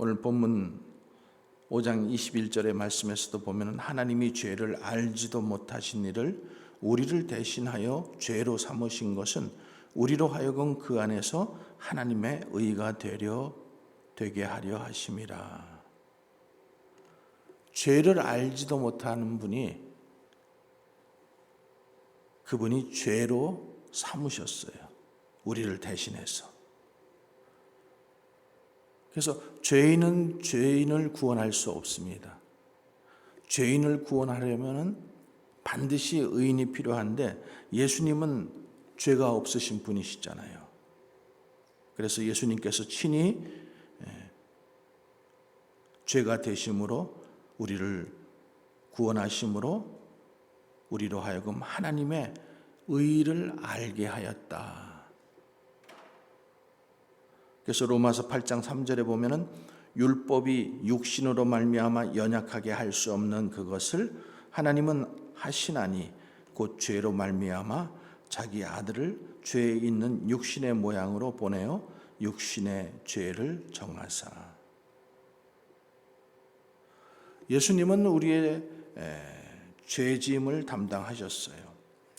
오늘 본문 5장 21절의 말씀에서도 보면 하나님이 죄를 알지도 못하신 이를 우리를 대신하여 죄로 삼으신 것은 우리로 하여금 그 안에서 하나님의 의가 되게 하려 하심이라. 죄를 알지도 못하는 분이 그분이 죄로 삼으셨어요. 우리를 대신해서. 그래서 죄인은 죄인을 구원할 수 없습니다. 죄인을 구원하려면 반드시 의인이 필요한데 예수님은 죄가 없으신 분이시잖아요. 그래서 예수님께서 친히 죄가 되심으로 우리를 구원하심으로 우리로 하여금 하나님의 의를 알게 하였다. 그래서 로마서 8장 3절에 보면은 율법이 육신으로 말미암아 연약하게 할 수 없는 그것을 하나님은 하시나니 곧 죄로 말미암아 자기 아들을 죄에 있는 육신의 모양으로 보내어 육신의 죄를 정하사. 예수님은 우리의 죄짐을 담당하셨어요.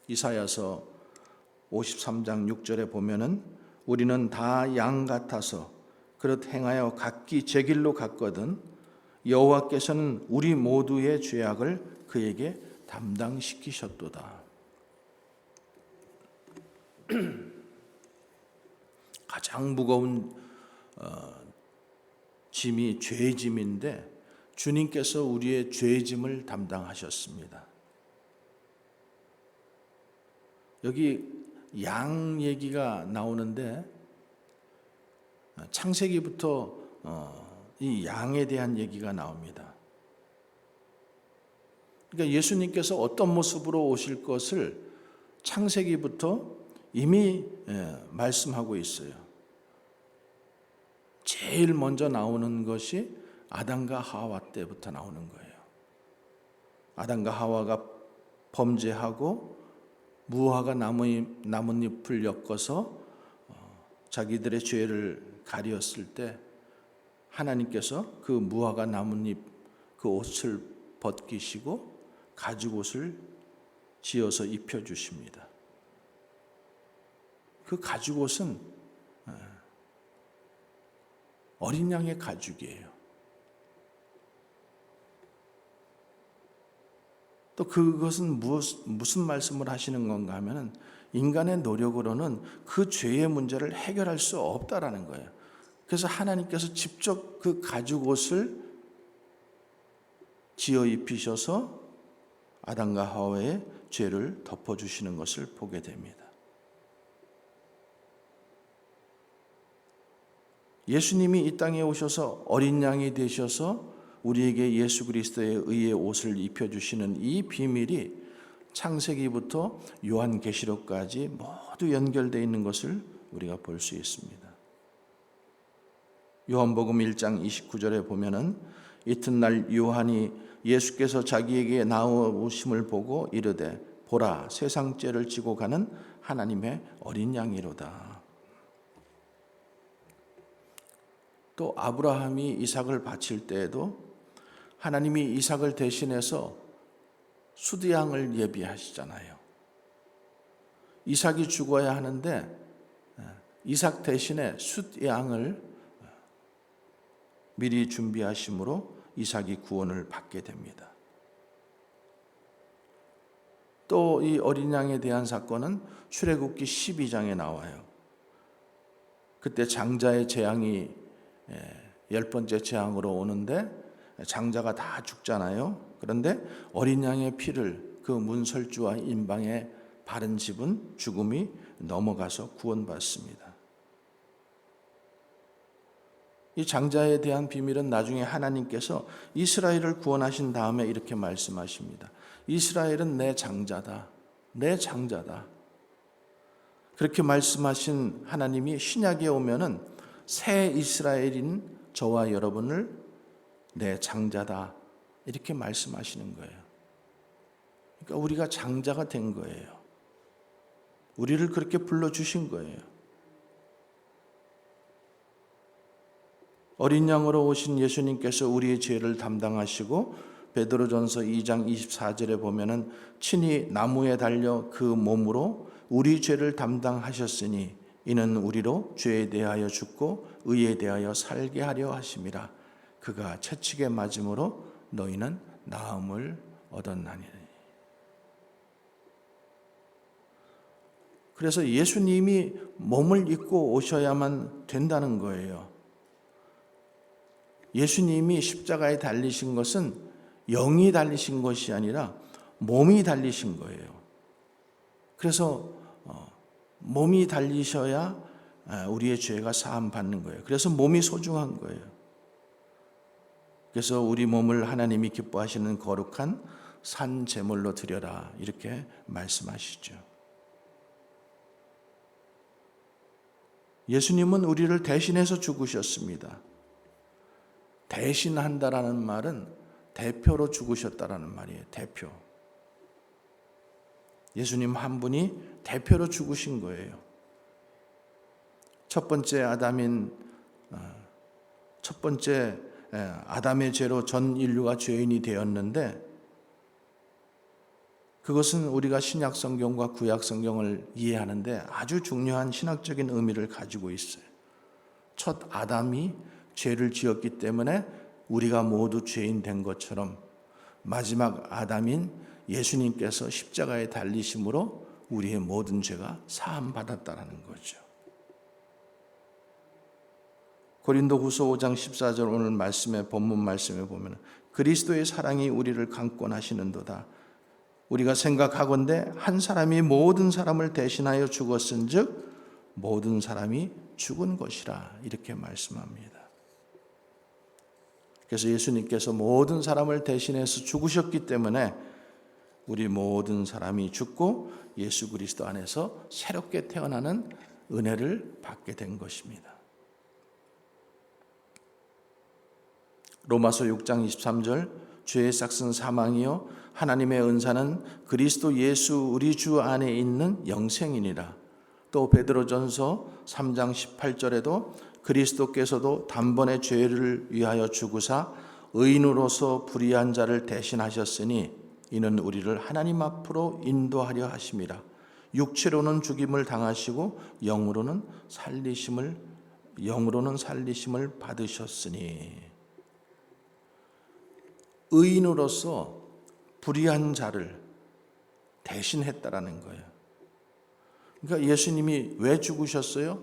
이사야서 53장 6절에 보면은 우리는 다 양 같아서 그릇 행하여 각기 제 길로 갔거든 여호와께서는 우리 모두의 죄악을 그에게 담당시키셨도다. 가장 무거운 짐이 죄짐인데 주님께서 우리의 죄짐을 담당하셨습니다. 여기 양 얘기가 나오는데 창세기부터 이 양에 대한 얘기가 나옵니다. 그러니까 예수님께서 어떤 모습으로 오실 것을 창세기부터 이미 말씀하고 있어요. 제일 먼저 나오는 것이 아담과 하와 때부터 나오는 거예요. 아담과 하와가 범죄하고 무화과 나뭇잎을 엮어서 자기들의 죄를 가렸을 때 하나님께서 그 무화과 나뭇잎 그 옷을 벗기시고 가죽옷을 지어서 입혀주십니다. 그 가죽옷은 어린 양의 가죽이에요. 또 그것은 무슨 말씀을 하시는 건가 하면 인간의 노력으로는 그 죄의 문제를 해결할 수 없다라는 거예요. 그래서 하나님께서 직접 그 가죽옷을 지어 입히셔서 아담과 하와의 죄를 덮어주시는 것을 보게 됩니다. 예수님이 이 땅에 오셔서 어린 양이 되셔서 우리에게 예수 그리스도의 의의 옷을 입혀주시는 이 비밀이 창세기부터 요한계시록까지 모두 연결되어 있는 것을 우리가 볼 수 있습니다. 요한복음 1장 29절에 보면은 이튿날 요한이 예수께서 자기에게 나오심을 보고 이르되 보라 세상 죄를 지고 가는 하나님의 어린 양이로다. 또 아브라함이 이삭을 바칠 때에도 하나님이 이삭을 대신해서 수드양을 예비하시잖아요. 이삭이 죽어야 하는데 이삭 대신에 숫양을 미리 준비하심으로 이삭이 구원을 받게 됩니다. 또 이 어린 양에 대한 사건은 출애굽기 12장에 나와요. 그때 장자의 재앙이 10번째 재앙으로 오는데 장자가 다 죽잖아요. 그런데 어린 양의 피를 그 문설주와 임방에 바른 집은 죽음이 넘어가서 구원받습니다. 이 장자에 대한 비밀은 나중에 하나님께서 이스라엘을 구원하신 다음에 이렇게 말씀하십니다. 이스라엘은 내 장자다. 내 장자다. 그렇게 말씀하신 하나님이 신약에 오면은 새 이스라엘인 저와 여러분을 내 장자다 이렇게 말씀하시는 거예요. 그러니까 우리가 장자가 된 거예요. 우리를 그렇게 불러주신 거예요. 어린 양으로 오신 예수님께서 우리의 죄를 담당하시고 베드로전서 2장 24절에 보면은 친히 나무에 달려 그 몸으로 우리 죄를 담당하셨으니 이는 우리로 죄에 대하여 죽고 의에 대하여 살게 하려 하심이라. 그가 채찍에 맞음으로 너희는 나음을 얻었나니. 그래서 예수님이 몸을 입고 오셔야만 된다는 거예요. 예수님이 십자가에 달리신 것은 영이 달리신 것이 아니라 몸이 달리신 거예요. 그래서 몸이 달리셔야 우리의 죄가 사함 받는 거예요. 그래서 몸이 소중한 거예요. 그래서 우리 몸을 하나님이 기뻐하시는 거룩한 산 제물로 드려라 이렇게 말씀하시죠. 예수님은 우리를 대신해서 죽으셨습니다. 대신한다라는 말은 대표로 죽으셨다라는 말이에요. 대표. 예수님 한 분이 대표로 죽으신 거예요. 첫 번째 아담의 죄로 전 인류가 죄인이 되었는데 그것은 우리가 신약 성경과 구약 성경을 이해하는데 아주 중요한 신학적인 의미를 가지고 있어요. 첫 아담이 죄를 지었기 때문에 우리가 모두 죄인 된 것처럼 마지막 아담인 예수님께서 십자가에 달리심으로 우리의 모든 죄가 사함 받았다는 거죠. 고린도후서 5장 14절 오늘 말씀의 본문 말씀에 보면 그리스도의 사랑이 우리를 강권하시는도다. 우리가 생각하건대 한 사람이 모든 사람을 대신하여 죽었은즉 모든 사람이 죽은 것이라 이렇게 말씀합니다. 그래서 예수님께서 모든 사람을 대신해서 죽으셨기 때문에 우리 모든 사람이 죽고 예수 그리스도 안에서 새롭게 태어나는 은혜를 받게 된 것입니다. 로마서 6장 23절 죄의 삭은 사망이요 하나님의 은사는 그리스도 예수 우리 주 안에 있는 영생이니라. 또 베드로전서 3장 18절에도 그리스도께서도 단번에 죄를 위하여 죽으사 의인으로서 불의한 자를 대신하셨으니 이는 우리를 하나님 앞으로 인도하려 하심이라. 육체로는 죽임을 당하시고 영으로는 살리심을 받으셨으니. 의인으로서 불의한 자를 대신했다라는 거예요. 그러니까 예수님이 왜 죽으셨어요?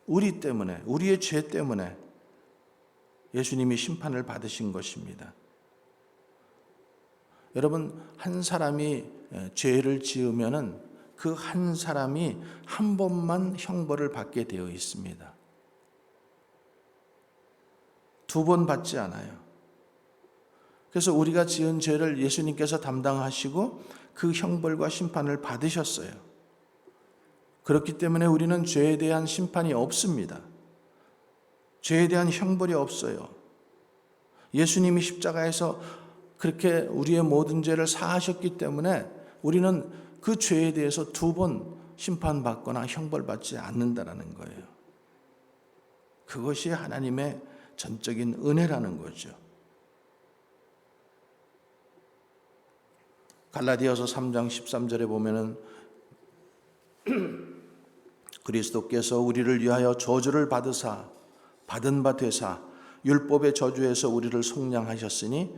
우리 때문에, 우리의 죄 때문에 예수님이 심판을 받으신 것입니다. 여러분, 한 사람이 죄를 지으면은 그 한 사람이 한 번만 형벌을 받게 되어 있습니다. 두 번 받지 않아요. 그래서 우리가 지은 죄를 예수님께서 담당하시고 그 형벌과 심판을 받으셨어요. 그렇기 때문에 우리는 죄에 대한 심판이 없습니다. 죄에 대한 형벌이 없어요. 예수님이 십자가에서 그렇게 우리의 모든 죄를 사하셨기 때문에 우리는 그 죄에 대해서 두 번 심판받거나 형벌받지 않는다는 거예요. 그것이 하나님의 전적인 은혜라는 거죠. 갈라디아서 3장 13절에 보면은 그리스도께서 우리를 위하여 저주를 받은 바 되사 율법의 저주에서 우리를 속량하셨으니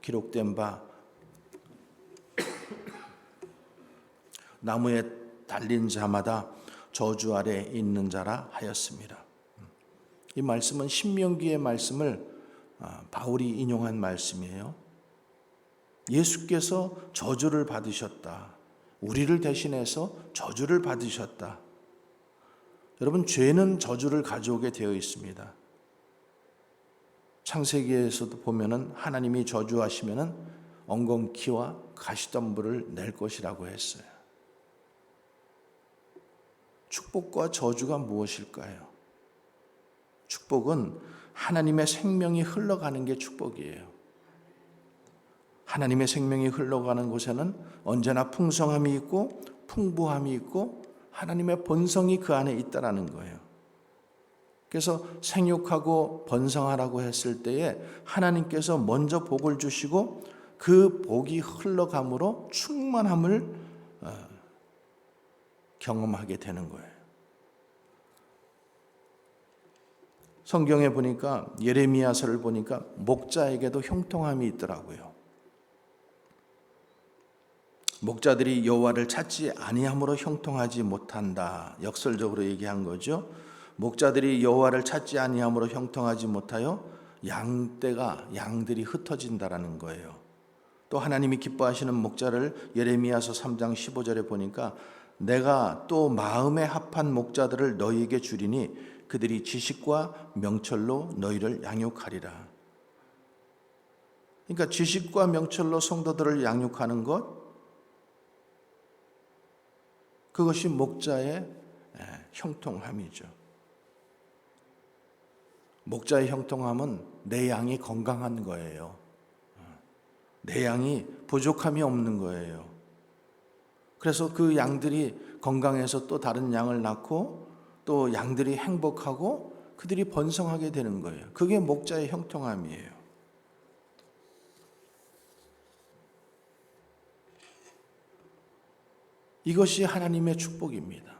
기록된 바 나무에 달린 자마다 저주 아래 있는 자라 하였습니다. 이 말씀은 신명기의 말씀을 바울이 인용한 말씀이에요. 예수께서 저주를 받으셨다. 우리를 대신해서 저주를 받으셨다. 여러분, 죄는 저주를 가져오게 되어 있습니다. 창세기에서도 보면은 하나님이 저주하시면은 엉겅퀴와 가시덤불을 낼 것이라고 했어요. 축복과 저주가 무엇일까요? 축복은 하나님의 생명이 흘러가는 게 축복이에요. 하나님의 생명이 흘러가는 곳에는 언제나 풍성함이 있고 풍부함이 있고 하나님의 본성이 그 안에 있다라는 거예요. 그래서 생육하고 번성하라고 했을 때에 하나님께서 먼저 복을 주시고 그 복이 흘러감으로 충만함을 경험하게 되는 거예요. 성경에 보니까 예레미야서를 보니까 목자에게도 형통함이 있더라고요. 목자들이 여호와를 찾지 아니함으로 형통하지 못한다. 역설적으로 얘기한 거죠. 목자들이 여호와를 찾지 아니함으로 형통하지 못하여 양들이 흩어진다라는 거예요. 또 하나님이 기뻐하시는 목자를 예레미야서 3장 15절에 보니까 내가 또 마음에 합한 목자들을 너희에게 주리니 그들이 지식과 명철로 너희를 양육하리라. 그러니까 지식과 명철로 성도들을 양육하는 것, 그것이 목자의 형통함이죠. 목자의 형통함은 내 양이 건강한 거예요. 내 양이 부족함이 없는 거예요. 그래서 그 양들이 건강해서 또 다른 양을 낳고 또 양들이 행복하고 그들이 번성하게 되는 거예요. 그게 목자의 형통함이에요. 이것이 하나님의 축복입니다.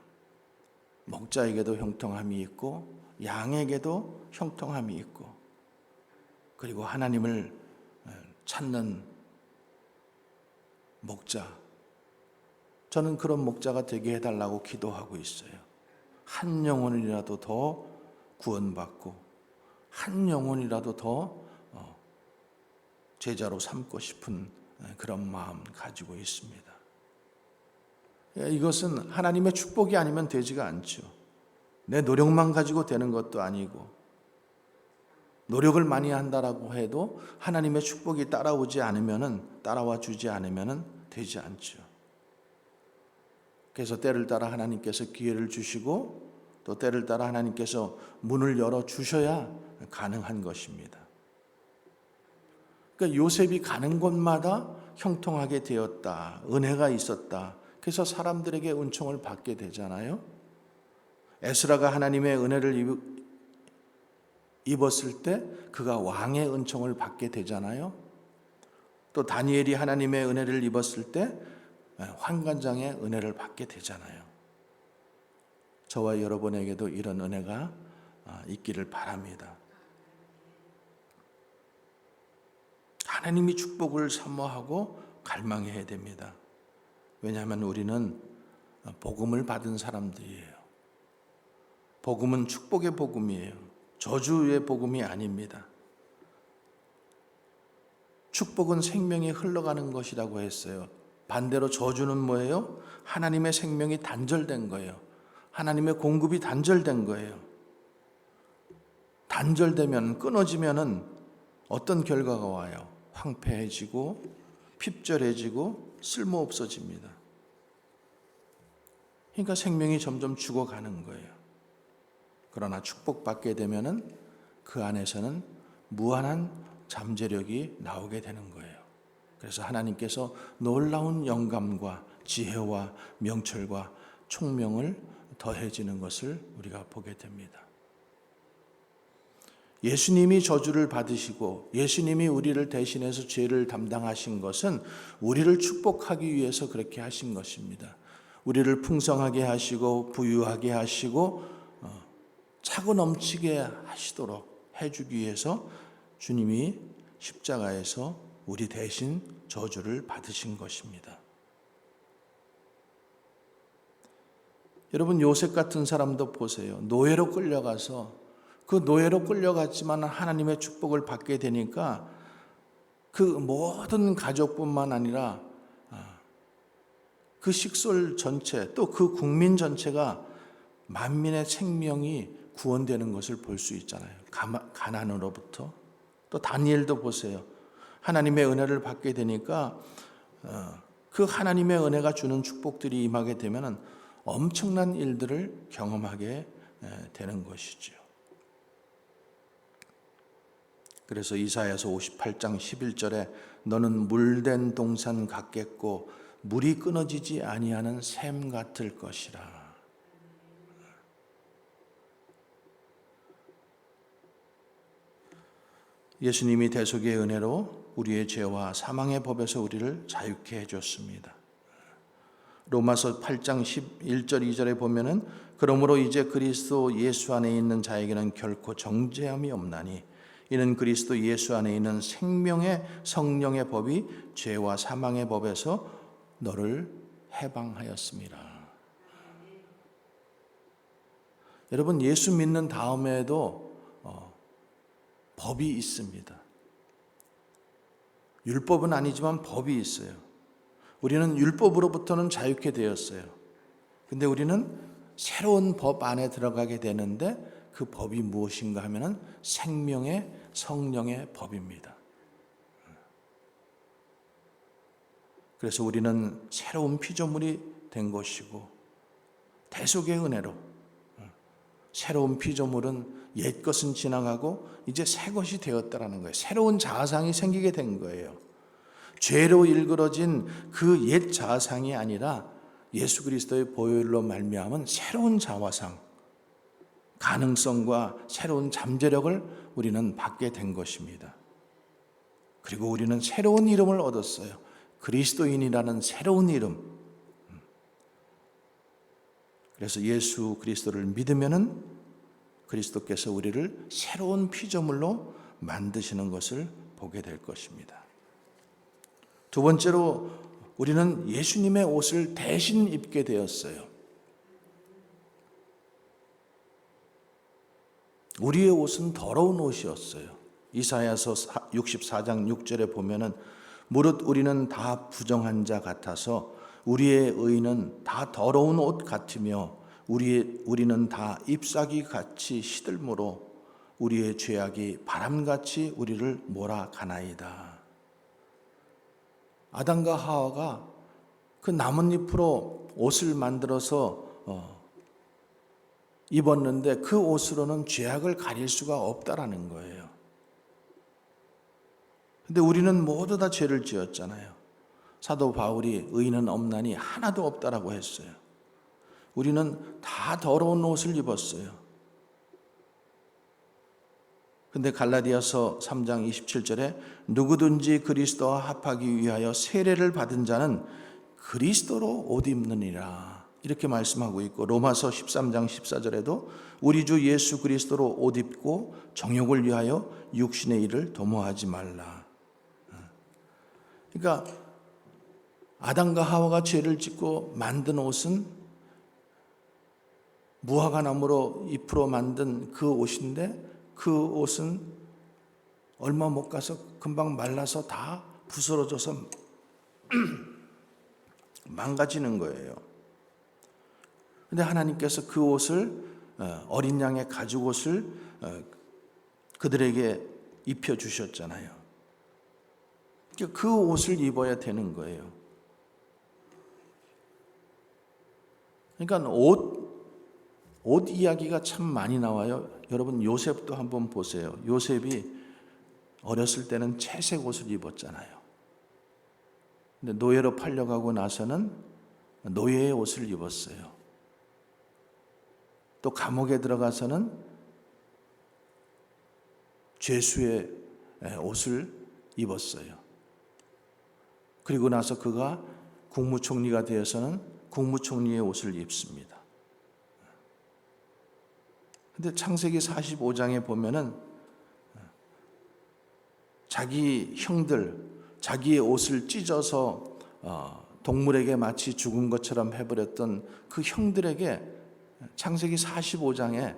목자에게도 형통함이 있고 양에게도 형통함이 있고 그리고 하나님을 찾는 목자, 저는 그런 목자가 되게 해달라고 기도하고 있어요. 한 영혼이라도 더 구원받고 한 영혼이라도 더 제자로 삼고 싶은 그런 마음 가지고 있습니다. 이것은 하나님의 축복이 아니면 되지가 않죠. 내 노력만 가지고 되는 것도 아니고 노력을 많이 한다라고 해도 하나님의 축복이 따라와 주지 않으면은 되지 않죠. 그래서 때를 따라 하나님께서 기회를 주시고 또 때를 따라 하나님께서 문을 열어 주셔야 가능한 것입니다. 그러니까 요셉이 가는 곳마다 형통하게 되었다. 은혜가 있었다. 그래서 사람들에게 은총을 받게 되잖아요. 에스라가 하나님의 은혜를 입었을 때 그가 왕의 은총을 받게 되잖아요. 또 다니엘이 하나님의 은혜를 입었을 때 환관장의 은혜를 받게 되잖아요. 저와 여러분에게도 이런 은혜가 있기를 바랍니다. 하나님이 축복을 사모하고 갈망해야 됩니다. 왜냐하면 우리는 복음을 받은 사람들이에요. 복음은 축복의 복음이에요. 저주의 복음이 아닙니다. 축복은 생명이 흘러가는 것이라고 했어요. 반대로 저주는 뭐예요? 하나님의 생명이 단절된 거예요. 하나님의 공급이 단절된 거예요. 단절되면, 끊어지면은 어떤 결과가 와요? 황폐해지고 핍절해지고 쓸모없어집니다. 그러니까 생명이 점점 죽어가는 거예요. 그러나 축복받게 되면은 그 안에서는 무한한 잠재력이 나오게 되는 거예요. 그래서 하나님께서 놀라운 영감과 지혜와 명철과 총명을 더해지는 것을 우리가 보게 됩니다. 예수님이 저주를 받으시고 예수님이 우리를 대신해서 죄를 담당하신 것은 우리를 축복하기 위해서 그렇게 하신 것입니다. 우리를 풍성하게 하시고 부유하게 하시고 차고 넘치게 하시도록 해주기 위해서 주님이 십자가에서 우리 대신 저주를 받으신 것입니다. 여러분, 요셉 같은 사람도 보세요. 노예로 끌려가서 그 노예로 끌려갔지만 하나님의 축복을 받게 되니까 그 모든 가족뿐만 아니라 그 식솔 전체 또 그 국민 전체가 만민의 생명이 구원되는 것을 볼 수 있잖아요. 가난으로부터. 또 다니엘도 보세요. 하나님의 은혜를 받게 되니까 그 하나님의 은혜가 주는 축복들이 임하게 되면 엄청난 일들을 경험하게 되는 것이죠. 그래서 이사야서 58장 11절에 너는 물된 동산 같겠고 물이 끊어지지 아니하는 샘 같을 것이라. 예수님이 대속의 은혜로 우리의 죄와 사망의 법에서 우리를 자유케 해줬습니다. 로마서 8장 11절 2절에 보면은 그러므로 이제 그리스도 예수 안에 있는 자에게는 결코 정죄함이 없나니 이는 그리스도 예수 안에 있는 생명의 성령의 법이 죄와 사망의 법에서 너를 해방하였습니다. 여러분, 예수 믿는 다음에도 법이 있습니다. 율법은 아니지만 법이 있어요. 우리는 율법으로부터는 자유케 되었어요. 근데 우리는 새로운 법 안에 들어가게 되는데 그 법이 무엇인가 하면은 생명의 성령의 법입니다. 그래서 우리는 새로운 피조물이 된 것이고 대속의 은혜로 새로운 피조물은 옛 것은 지나가고 이제 새 것이 되었다라는 거예요. 새로운 자아상이 생기게 된 거예요. 죄로 일그러진 그 옛 자아상이 아니라 예수 그리스도의 보혈로 말미암은 새로운 자화상, 가능성과 새로운 잠재력을 우리는 받게 된 것입니다. 그리고 우리는 새로운 이름을 얻었어요. 그리스도인이라는 새로운 이름. 그래서 예수 그리스도를 믿으면은 그리스도께서 우리를 새로운 피조물로 만드시는 것을 보게 될 것입니다. 두 번째로 우리는 예수님의 옷을 대신 입게 되었어요. 우리의 옷은 더러운 옷이었어요. 이사야서 64장 6절에 보면은 무릇 우리는 다 부정한 자 같아서 우리의 의는 다 더러운 옷 같으며 우리는 다 잎사귀 같이 시들므로 우리의 죄악이 바람같이 우리를 몰아가나이다. 아담과 하와가 그 나뭇잎으로 옷을 만들어서 입었는데 그 옷으로는 죄악을 가릴 수가 없다라는 거예요. 근데 우리는 모두 다 죄를 지었잖아요. 사도 바울이 의인은 없나니 하나도 없다라고 했어요. 우리는 다 더러운 옷을 입었어요. 근데 갈라디아서 3장 27절에 누구든지 그리스도와 합하기 위하여 세례를 받은 자는 그리스도로 옷 입느니라 이렇게 말씀하고 있고, 로마서 13장 14절에도 우리 주 예수 그리스도로 옷 입고 정욕을 위하여 육신의 일을 도모하지 말라. 그러니까 아담과 하와가 죄를 짓고 만든 옷은 무화과나무로 잎으로 만든 그 옷인데 그 옷은 얼마 못 가서 금방 말라서 다 부스러져서 망가지는 거예요. 근데 하나님께서 그 옷을 어린 양의 가죽 옷을 그들에게 입혀 주셨잖아요. 그 옷을 입어야 되는 거예요. 그러니까 옷 이야기가 참 많이 나와요. 여러분 요셉도 한번 보세요. 요셉이 어렸을 때는 채색 옷을 입었잖아요. 근데 노예로 팔려가고 나서는 노예의 옷을 입었어요. 또 감옥에 들어가서는 죄수의 옷을 입었어요. 그리고 나서 그가 국무총리가 되어서는 국무총리의 옷을 입습니다. 근데 창세기 45장에 보면은 자기 형들, 자기의 옷을 찢어서 동물에게 마치 죽은 것처럼 해버렸던 그 형들에게 창세기 45장에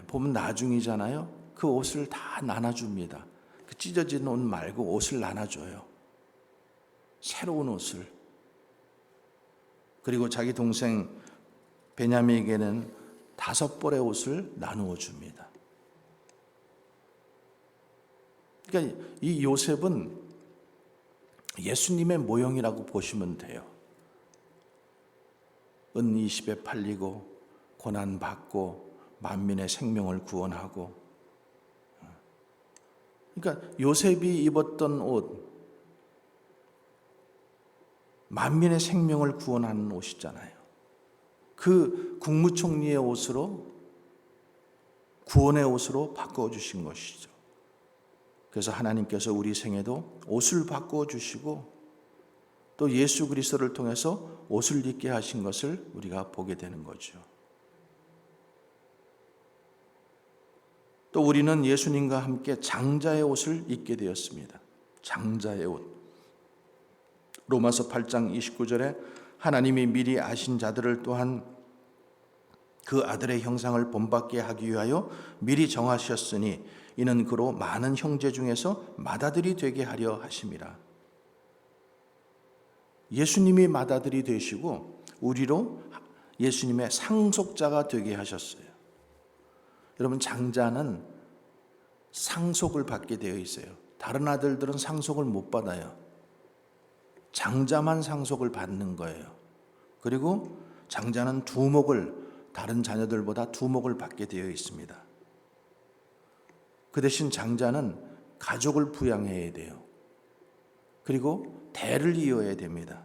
보면 나중이잖아요. 그 옷을 다 나눠줍니다. 그 찢어진 옷 말고 옷을 나눠줘요. 새로운 옷을. 그리고 자기 동생 베냐민에게는 5벌의 옷을 나누어 줍니다. 그러니까 이 요셉은 예수님의 모형이라고 보시면 돼요. 은 20에 팔리고 고난받고 만민의 생명을 구원하고. 그러니까 요셉이 입었던 옷, 만민의 생명을 구원하는 옷이잖아요. 그 국무총리의 옷으로, 구원의 옷으로 바꿔주신 것이죠. 그래서 하나님께서 우리 생에도 옷을 바꾸어 주시고 또 예수 그리스도를 통해서 옷을 입게 하신 것을 우리가 보게 되는 거죠. 또 우리는 예수님과 함께 장자의 옷을 입게 되었습니다. 장자의 옷. 로마서 8장 29절에 하나님이 미리 아신 자들을 또한 그 아들의 형상을 본받게 하기 위하여 미리 정하셨으니 이는 그로 많은 형제 중에서 맏아들이 되게 하려 하심이라. 예수님이 맏아들이 되시고 우리로 예수님의 상속자가 되게 하셨어요. 여러분, 장자는 상속을 받게 되어 있어요. 다른 아들들은 상속을 못 받아요. 장자만 상속을 받는 거예요. 그리고 장자는 다른 자녀들보다 두목을 받게 되어 있습니다. 그 대신 장자는 가족을 부양해야 돼요. 그리고 대를 이어야 됩니다.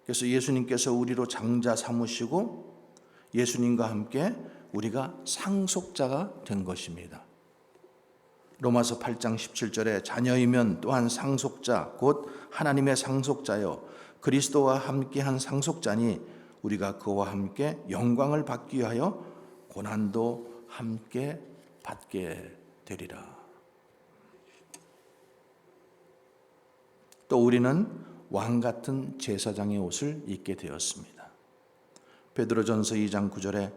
그래서 예수님께서 우리로 장자 삼으시고 예수님과 함께 우리가 상속자가 된 것입니다. 로마서 8장 17절에 자녀이면 또한 상속자 곧 하나님의 상속자여 그리스도와 함께한 상속자니 우리가 그와 함께 영광을 받기 위하여 고난도 함께 받게 되리라. 또 우리는 왕 같은 제사장의 옷을 입게 되었습니다. 베드로전서 2장 9절에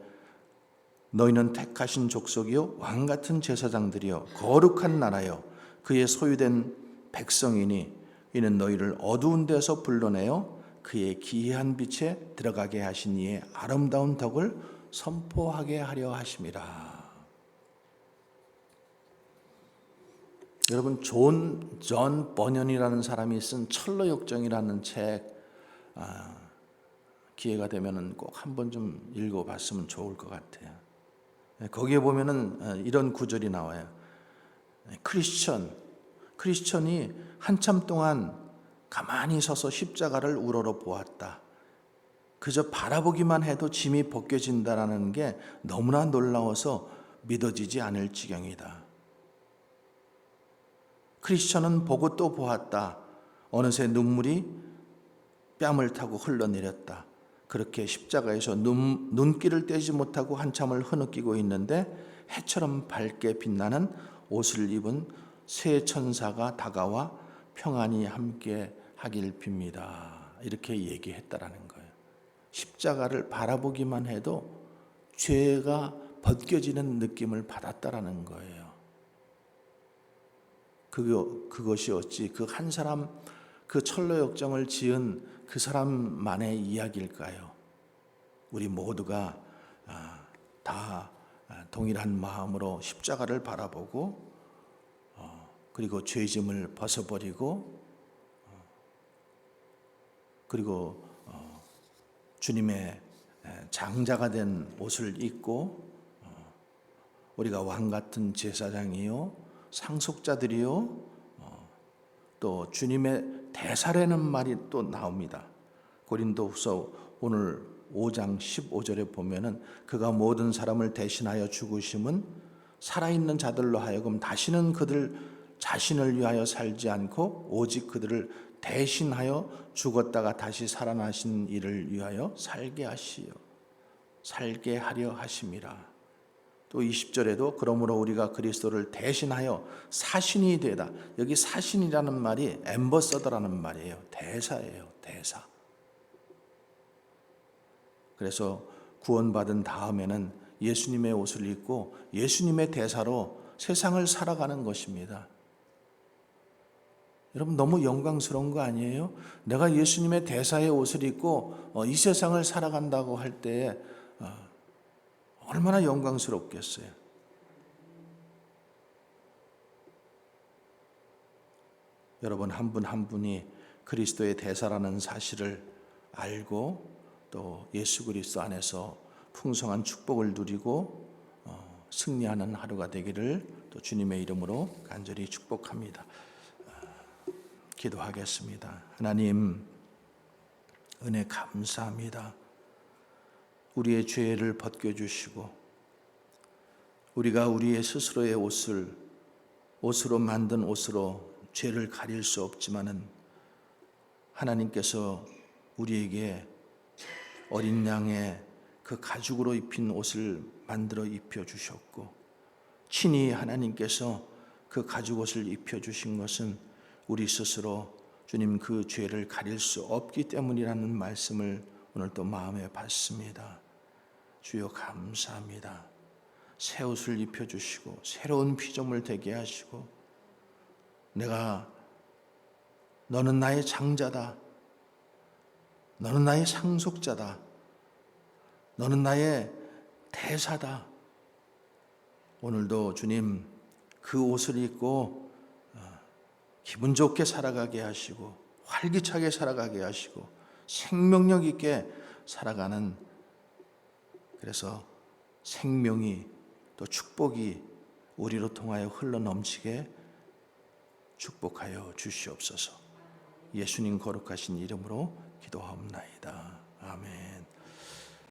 너희는 택하신 족속이요 왕 같은 제사장들이요 거룩한 나라요 그의 소유된 백성이니 이는 너희를 어두운 데서 불러내어 그의 기이한 빛에 들어가게 하신 이의 아름다운 덕을 선포하게 하려 하심이라. 여러분, 존 버년이라는 사람이 쓴 철로역정이라는 책 기회가 되면은 꼭 한번 좀 읽어봤으면 좋을 것 같아요. 거기에 보면은 이런 구절이 나와요. 크리스천이 한참 동안 가만히 서서 십자가를 우러러 보았다. 그저 바라보기만 해도 짐이 벗겨진다라는 게 너무나 놀라워서 믿어지지 않을 지경이다. 크리스천은 보고 또 보았다. 어느새 눈물이 뺨을 타고 흘러내렸다. 그렇게 십자가에서 눈길을 떼지 못하고 한참을 흐느끼고 있는데 해처럼 밝게 빛나는 옷을 입은 새 천사가 다가와 평안히 함께 하길 빕니다. 이렇게 얘기했다라는 거예요. 십자가를 바라보기만 해도 죄가 벗겨지는 느낌을 받았다라는 거예요. 그것이 어찌 그 한 사람, 그 철로역정을 지은 그 사람만의 이야기일까요? 우리 모두가 다 동일한 마음으로 십자가를 바라보고 그리고 죄짐을 벗어버리고 그리고 주님의 장자가 된 옷을 입고 우리가 왕 같은 제사장이요 상속자들이요 또 주님의 대사라는 말이 또 나옵니다. 고린도후서 오늘 5장 15절에 보면은 그가 모든 사람을 대신하여 죽으심은 살아있는 자들로 하여금 다시는 그들 자신을 위하여 살지 않고 오직 그들을 대신하여 죽었다가 다시 살아나신 이를 위하여 살게 하려 하심이라. 또 20절에도 그러므로 우리가 그리스도를 대신하여 사신이 되다. 여기 사신이라는 말이 엠버서더라는 말이에요. 대사예요. 대사. 그래서 구원받은 다음에는 예수님의 옷을 입고 예수님의 대사로 세상을 살아가는 것입니다. 여러분, 너무 영광스러운 거 아니에요? 내가 예수님의 대사의 옷을 입고 이 세상을 살아간다고 할 때 얼마나 영광스럽겠어요. 여러분, 한 분 한 분이 그리스도의 대사라는 사실을 알고 또 예수 그리스도 안에서 풍성한 축복을 누리고 승리하는 하루가 되기를 또 주님의 이름으로 간절히 축복합니다. 기도하겠습니다. 하나님, 은혜 감사합니다. 우리의 죄를 벗겨주시고 우리가 우리의 스스로의 옷으로 만든 옷으로 죄를 가릴 수 없지만은 하나님께서 우리에게 어린 양의 그 가죽으로 입힌 옷을 만들어 입혀 주셨고, 친히 하나님께서 그 가죽 옷을 입혀 주신 것은 우리 스스로 주님 그 죄를 가릴 수 없기 때문이라는 말씀을 오늘 또 마음에 받습니다. 주여 감사합니다. 새 옷을 입혀 주시고 새로운 피조물 되게 하시고, 너는 나의 장자다, 너는 나의 상속자다, 너는 나의 대사다. 오늘도 주님 그 옷을 입고 기분 좋게 살아가게 하시고 활기차게 살아가게 하시고 생명력 있게 살아가는, 그래서 생명이 또 축복이 우리로 통하여 흘러넘치게 축복하여 주시옵소서. 예수님 거룩하신 이름으로 기도하옵나이다. 아멘.